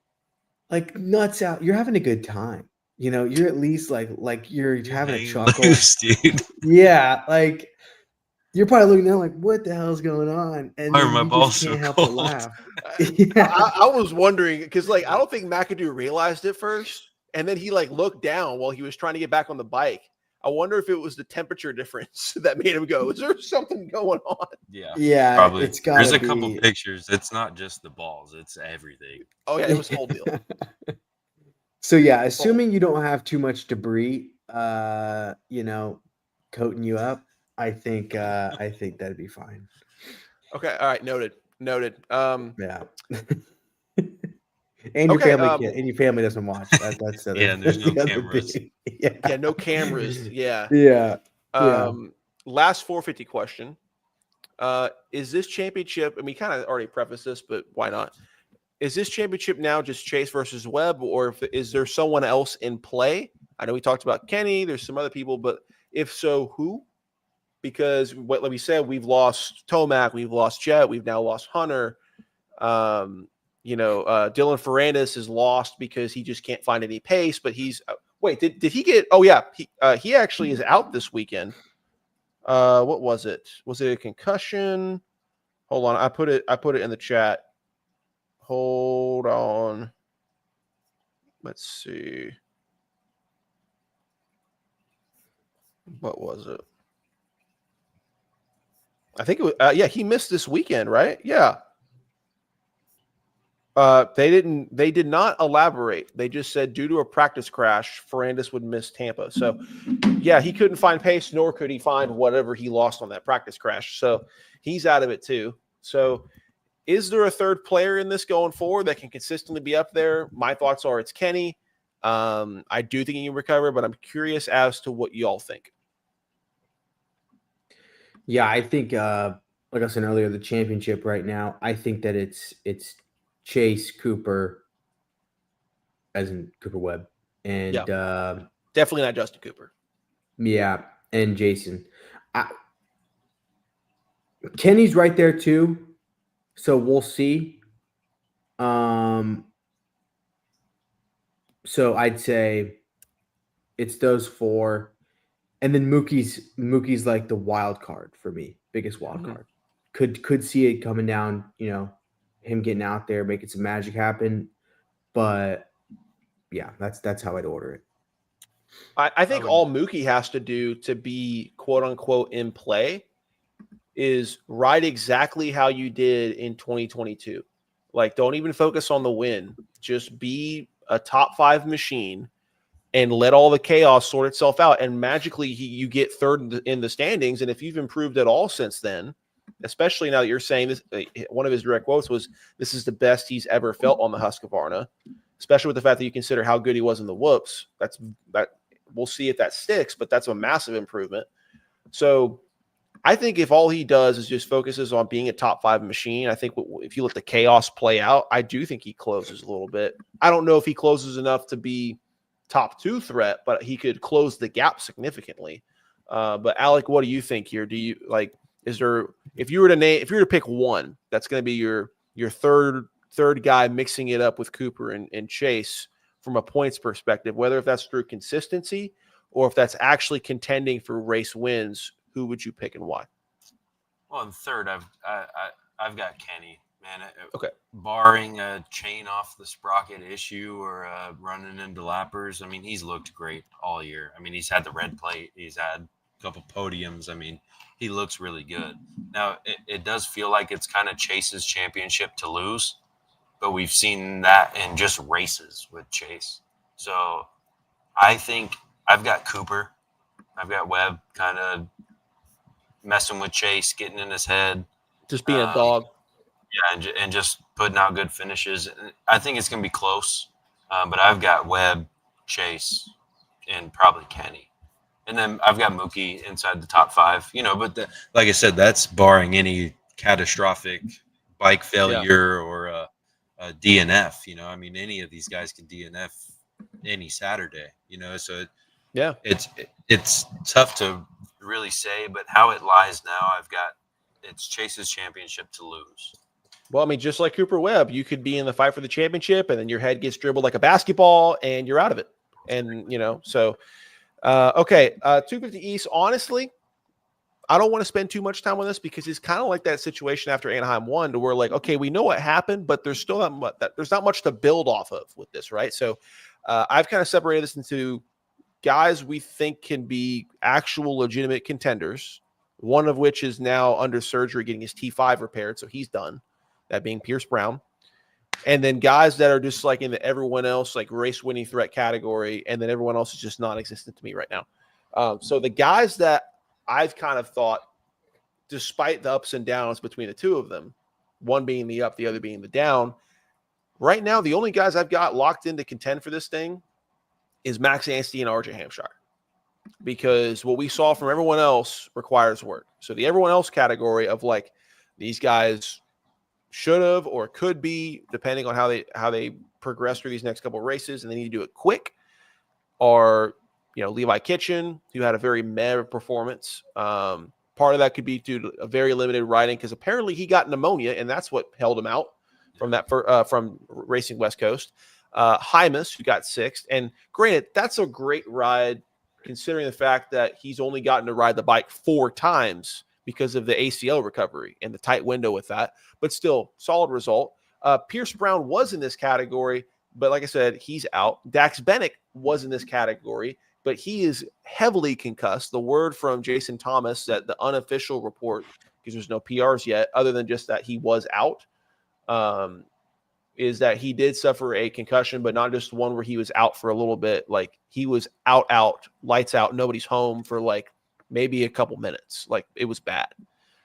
like nuts out, you're having a good time. You're at least like you're having a chuckle. Loose, dude. Yeah, like you're probably looking down like, what the hell's going on? And why then are my you balls just can't so help cold? but laugh. I was wondering because I don't think McAdoo realized it first, and then he looked down while he was trying to get back on the bike. I wonder if it was the temperature difference that made him go, is there something going on? Yeah, probably. It's got. There's a couple pictures. It's not just the balls; it's everything. Oh yeah, it was the whole deal. So yeah, assuming you don't have too much debris, coating you up, I think that'd be fine. Okay, all right, noted. Yeah. And your family doesn't watch. That's the other, yeah, there's no cameras. Yeah, no cameras. Yeah. Yeah. Last 450 question. Is this championship, and we kind of already prefaced this, but why not? Is this championship now just Chase versus Webb, or is there someone else in play? I know we talked about Kenny. There's some other people, but if so, who? Because like we said, we've lost Tomac, we've lost Jet, we've now lost Hunter. Dylan Ferrandis is lost because he just can't find any pace. But he's wait, did he get? Oh yeah, he actually is out this weekend. What was it? Was it a concussion? Hold on, I put it in the chat. Hold on. Let's see. What was it? I think it was. Yeah, he missed this weekend, right? Yeah. They did not elaborate. They just said due to a practice crash, Ferrandis would miss Tampa. So, yeah, he couldn't find pace, nor could he find whatever he lost on that practice crash. So he's out of it too. So, is there a third player in this going forward that can consistently be up there? My thoughts are it's Kenny. I do think he can recover, but I'm curious as to what y'all think. Yeah, I think like I said earlier, the championship right now, I think that it's Chase, Cooper, as in Cooper Webb, and definitely not Justin Cooper. Yeah, and Jason. Kenny's right there too, so we'll see. So I'd say It's those four. And then Mookie's like the wild card for me, biggest wild Mhm. card. Could see it coming down, him getting out there, making some magic happen. But yeah, that's how I'd order it. I think all Mookie has to do to be quote unquote in play is ride exactly how you did in 2022. Like, don't even focus on the win. Just be a top 5 machine and let all the chaos sort itself out. And magically, you get third in the standings. And if you've improved at all since then, especially now that you're saying this, one of his direct quotes was, "This is the best he's ever felt on the Husqvarna," especially with the fact that you consider how good he was in the whoops. That we'll see if that sticks, but that's a massive improvement. So I think if all he does is just focuses on being a top 5 machine, I think if you let the chaos play out, I do think he closes a little bit. I don't know if he closes enough to be top 2 threat, but he could close the gap significantly. But Alec, what do you think here? Do you like? Is there if you were to pick one, that's going to be your third guy mixing it up with Cooper and Chase from a points perspective, whether if that's through consistency or if that's actually contending for race wins, who would you pick and why? Well, in third, I've got Kenny. Man, Okay. Barring a chain off the sprocket issue or running into lappers, I mean, he's looked great all year. I mean, he's had the red plate. He's had a couple podiums. I mean, he looks really good. Now, it does feel like it's kind of Chase's championship to lose, but we've seen that in just races with Chase. So I think I've got Cooper. I've got Webb kind of messing with Chase, getting in his head. Just being a dog. Yeah, and just putting out good finishes. I think it's going to be close, but I've got Webb, Chase, and probably Kenny. And then I've got Mookie inside the top 5. But like I said, that's barring any catastrophic bike failure or a DNF. I mean, any of these guys can DNF any Saturday. So yeah, it's tough to really say, but how it lies now, it's Chase's championship to lose. Well, I mean, just like Cooper Webb, you could be in the fight for the championship, and then your head gets dribbled like a basketball, and you're out of it. And so okay, 250 East. Honestly, I don't want to spend too much time on this because it's kind of like that situation after Anaheim won, to where like, okay, we know what happened, but there's still there's not much to build off of with this, right? So I've kind of separated this into guys we think can be actual legitimate contenders. One of which is now under surgery, getting his T5 repaired, so he's done. That being Pierce Brown. And then guys that are just like in the everyone else, like race winning threat category, and then everyone else is just non-existent to me right now. So the guys that I've kind of thought, despite the ups and downs between the two of them, one being the up, the other being the down, right now the only guys I've got locked in to contend for this thing is Max Anstey and RJ Hampshire. Because what we saw from everyone else requires work. So the everyone else category of like these guys should have or could be, depending on how they progress through these next couple of races, and they need to do it quick, are Levi Kitchen, who had a very meh performance. Part of that could be due to a very limited riding because apparently he got pneumonia, and that's what held him out from that from racing West Coast. Hymas, who got 6th, and granted, that's a great ride considering the fact that he's only gotten to ride the bike 4 times because of the ACL recovery and the tight window with that, but still solid result. Pierce Brown was in this category, but like I said, he's out. Dax Bennick was in this category, but he is heavily concussed. The word from Jason Thomas, that the unofficial report, because there's no PRs yet, other than just that he was out, is that he did suffer a concussion, but not just one where he was out for a little bit. Like he was out, lights out, nobody's home for like maybe a couple minutes. Like it was bad.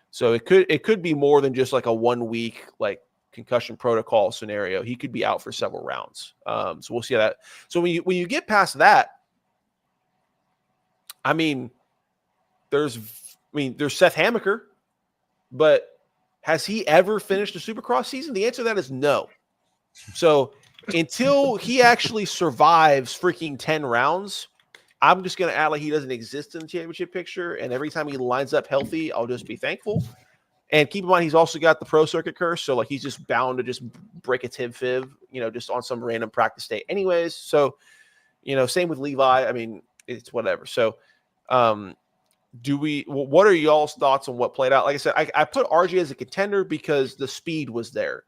So it could be more than just like a 1 week like concussion protocol scenario. He could be out for several rounds. So we'll see how that. So when you get past that, I mean, there's Seth Hamaker, but has he ever finished a Supercross season? The answer to that is no. So until he actually survives freaking 10 rounds, I'm just going to act like he doesn't exist in the championship picture. And every time he lines up healthy, I'll just be thankful. And keep in mind, he's also got the pro circuit curse. So like he's just bound to just break a tib fib, just on some random practice day anyways. So, same with Levi. I mean, it's whatever. So, what are y'all's thoughts on what played out? Like I said, I put RJ as a contender because the speed was there.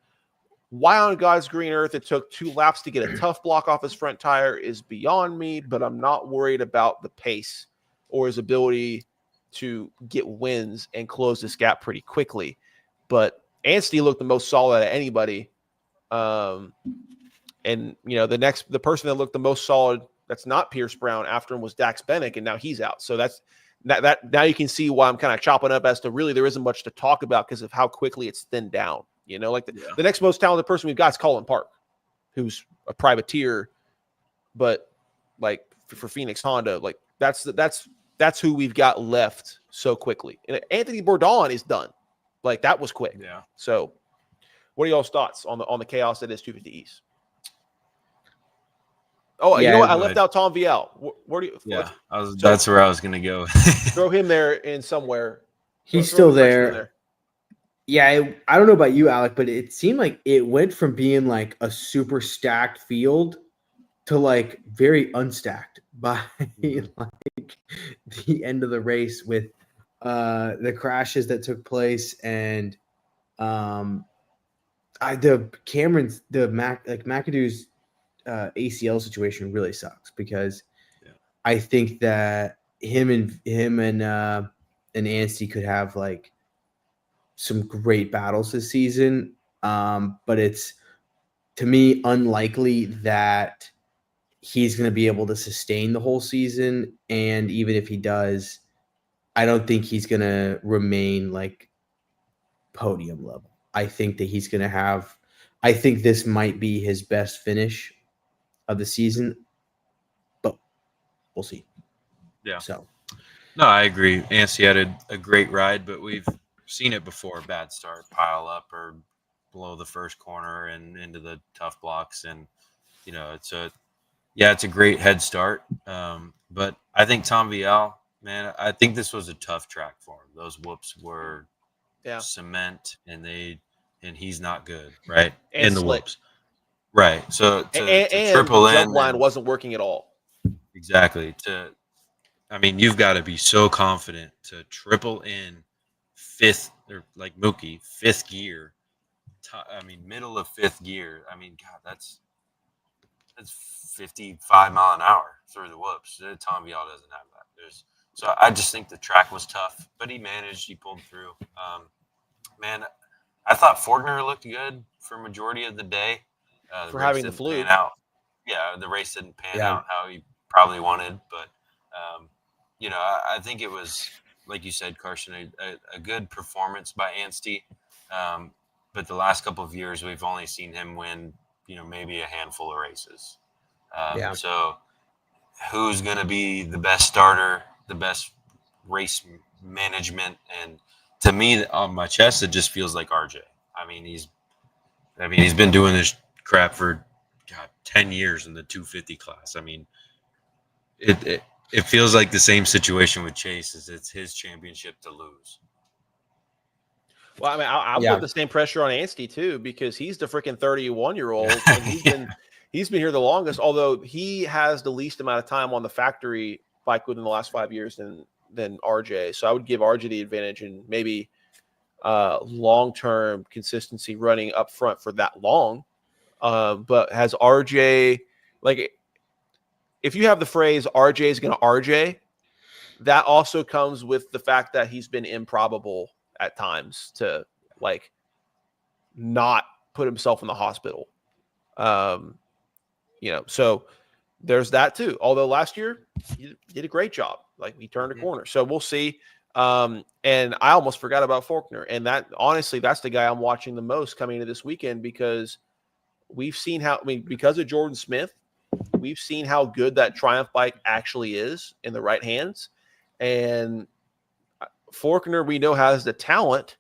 Why on God's green earth it took 2 laps to get a tough block off his front tire is beyond me, but I'm not worried about the pace or his ability to get wins and close this gap pretty quickly. But Anstey looked the most solid out of anybody. And the person that looked the most solid that's not Pierce Brown after him was Dax Bennick, and now he's out. So that's that now you can see why I'm kind of chopping up as to really there isn't much to talk about because of how quickly it's thinned down. Like the next most talented person we've got is Colin Park, who's a privateer, but like for Phoenix Honda, like that's who we've got left so quickly. And Anthony Bourdon is done. Like that was quick. Yeah. So what are y'all's thoughts on the chaos that is 250 East? Oh, Yeah, you know what? I go left ahead. out Tom Viel. Where do you? Yeah, that's where I was gonna go. Throw him there in somewhere. He's Throw still him next in there. Yeah, I don't know about you, Alec, but it seemed like it went from being like a super stacked field to like very unstacked by like the end of the race with the crashes that took place and McAdoo's ACL situation really sucks because I think that him and Anstey could have like some great battles this season. But it's to me unlikely that he's going to be able to sustain the whole season. And even if he does, I don't think he's going to remain like podium level. I think that he's going to have, I think this might be his best finish of the season, but we'll see. Yeah. So, no, I agree. Anstey had a great ride, but we've seen it before. Bad start, pile up, or below the first corner and into the tough blocks. And, it's a great head start. But I think Tom Viel, man, I think this was a tough track for him. Those whoops were cement, and he's not good, right? And in the slick. whoops. Right. So to and triple the in. jump line wasn't working at all. Exactly. You've got to be so confident to triple in fifth, or like Mookie, fifth gear. Middle of fifth gear. God, that's 55 mile an hour through the whoops. Tom Viel doesn't have that. So I just think the track was tough, but he managed. He pulled through. Man, I thought Fortner looked good for majority of the day. For having the flu. Yeah, the race didn't pan out how he probably wanted, but I think it was, like you said, Carson, a good performance by Anstey. But the last couple of years, we've only seen him win, maybe a handful of races. So who's going to be the best starter, the best race management? And to me, on my chest, it just feels like RJ. He's been doing this crap for 10 years in the 250 class. It feels like the same situation with Chase as it's his championship to lose. Well, I'll put the same pressure on Anstey too, because he's the freaking 31-year-old and he's been here the longest, although he has the least amount of time on the factory bike within the last 5 years than RJ. So I would give RJ the advantage and maybe long-term consistency running up front for that long. But has RJ, like, if you have the phrase RJ is going to RJ, that also comes with the fact that he's been improbable at times to like not put himself in the hospital. So there's that too. Although last year he did a great job. Like he turned a corner. So we'll see. And I almost forgot about Faulkner. And that honestly, that's the guy I'm watching the most coming into this weekend because we've seen because of Jordan Smith, we've seen how good that Triumph bike actually is in the right hands. And Faulkner, we know, has the talent,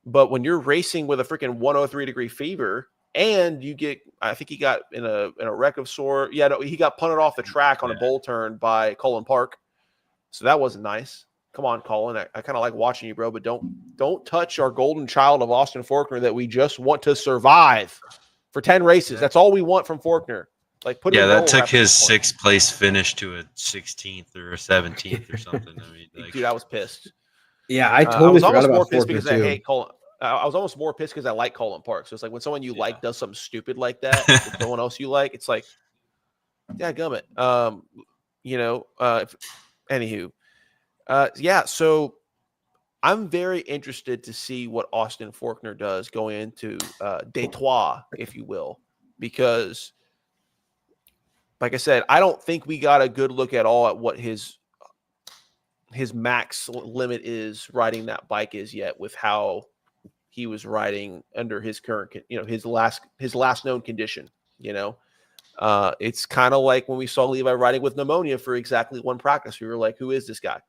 but when you're racing with a freaking 103-degree fever and you get, I think he got in a wreck of sort. Yeah, no, he got punted off the track on a bowl turn by Colin Park. So that wasn't nice. Come on, Colin. I kind of like watching you, bro, but don't touch our golden child of Austin Faulkner that we just want to survive for 10 races. That's all we want from Faulkner. Like put him Yeah, in that bubble took wrap at his this point. 6th place finish to a 16th or a 17th or something. I mean, like, Dude, I was pissed. Yeah, I I totally was forgot almost more about pissed Faulkner because I too. hate Colin. I was almost more pissed because I like Colin Park. So it's like when someone you Yeah. like does something stupid like that with someone else you like, it's like, yeah, gummit. Anywho, yeah. So I'm very interested to see what Austin Faulkner does going into Detroit, if you will, because, like I said, I don't think we got a good look at all at what his max limit is riding that bike is yet, with how he was riding under his current, his last known condition. It's kind of like when we saw Levi riding with pneumonia for exactly one practice. We were like, who is this guy?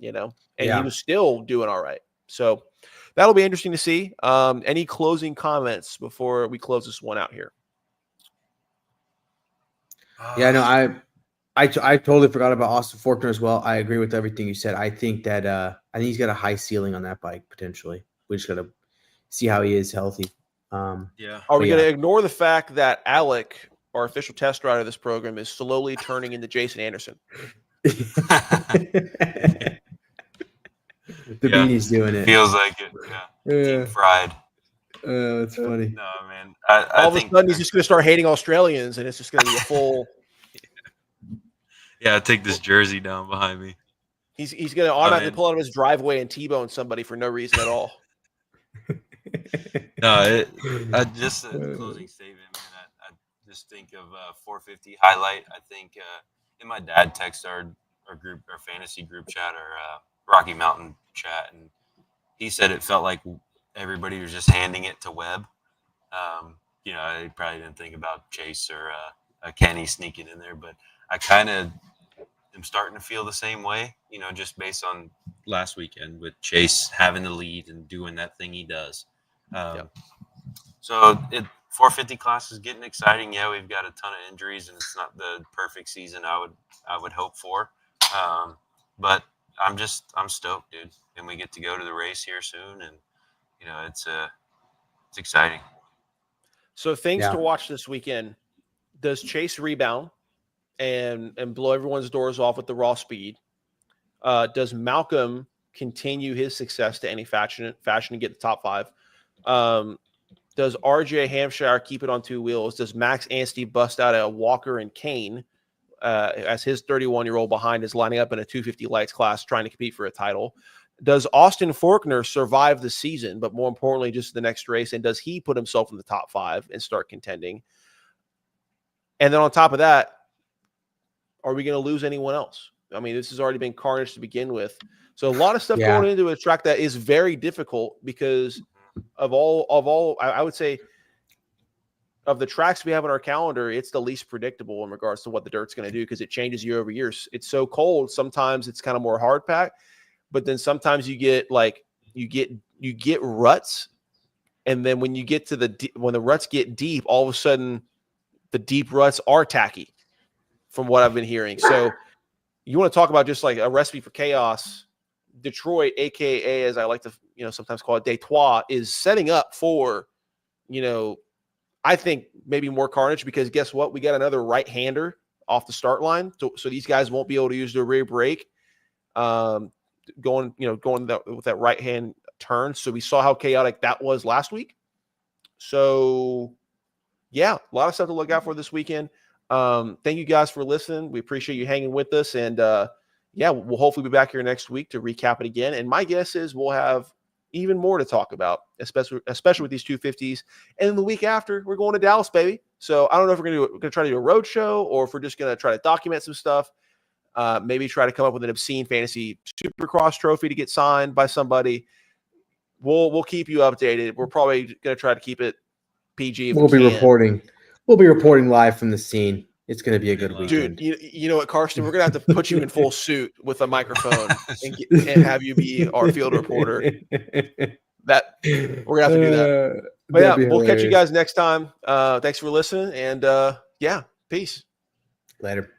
And he was still doing all right. So that'll be interesting to see. Any closing comments before we close this one out here? Yeah, no, I totally forgot about Austin Faulkner as well. I agree with everything you said. I think that I think he's got a high ceiling on that bike potentially. We just gotta see how he is healthy. yeah. Are we going to ignore the fact that Alec, our official test rider of this program, is slowly turning into Jason Anderson? The beanie's doing it. Feels like it. Yeah. Team fried. It's funny. No, man. All of a sudden, he's just going to start hating Australians, and it's just going to be a full. Yeah, take this jersey down behind me. He's going to automatically pull out of his driveway and T-bone somebody for no reason at all. No, just a closing statement, man. I just think of 450 highlight. I think in my dad text our group, our fantasy group chat, or Rocky Mountain chat, and he said it felt like everybody was just handing it to Webb. I probably didn't think about Chase or Kenny sneaking in there, but I kind of am starting to feel the same way, just based on last weekend with Chase having the lead and doing that thing he does. So 450 class is getting exciting. Yeah, we've got a ton of injuries, and it's not the perfect season I would hope for. But I'm stoked, dude. And we get to go to the race here soon, and it's exciting. So things to watch this weekend. Does Chase rebound and blow everyone's doors off with the raw speed? Does Malcolm continue his success to any fashion and get the top 5? Does RJ Hampshire keep it on 2 wheels? Does Max Anstey bust out a Walker and Kane as his 31-year-old behind is lining up in a 250 lights class trying to compete for a title? Does Austin Faulkner survive the season, but more importantly, just the next race? And does he put himself in the top 5 and start contending? And then on top of that, are we going to lose anyone else? I mean, this has already been carnage to begin with. So a lot of stuff going into a track that is very difficult because of all, I would say, of the tracks we have on our calendar, it's the least predictable in regards to what the dirt's going to do because it changes year over year. It's so cold. Sometimes it's kind of more hard pack, but then sometimes you get ruts. And then when you get to when the ruts get deep, all of a sudden the deep ruts are tacky from what I've been hearing. So you want to talk about just like a recipe for chaos. Detroit, AKA, as I like to, sometimes call it Detroit, is setting up for, I think maybe more carnage because guess what? We got another right-hander off the start line. So these guys won't be able to use their rear brake going with that right-hand turn. So we saw how chaotic that was last week. So yeah, a lot of stuff to look out for this weekend. Thank you guys for listening. We appreciate you hanging with us. And we'll hopefully be back here next week to recap it again. And my guess is we'll have even more to talk about, especially with these 250s. And then the week after, we're going to Dallas, baby. So I don't know if we're going to try to do a road show or if we're just going to try to document some stuff. Maybe try to come up with an obscene fantasy Supercross trophy to get signed by somebody. We'll keep you updated. We're probably going to try to keep it PG. We'll be reporting live from the scene. It's going to be a good weekend. Dude, you know what, Karsten? We're going to have to put you in full suit with a microphone and have you be our field reporter. We're going to have to do that. But yeah, we'll catch you guys next time. Thanks for listening. And peace. Later.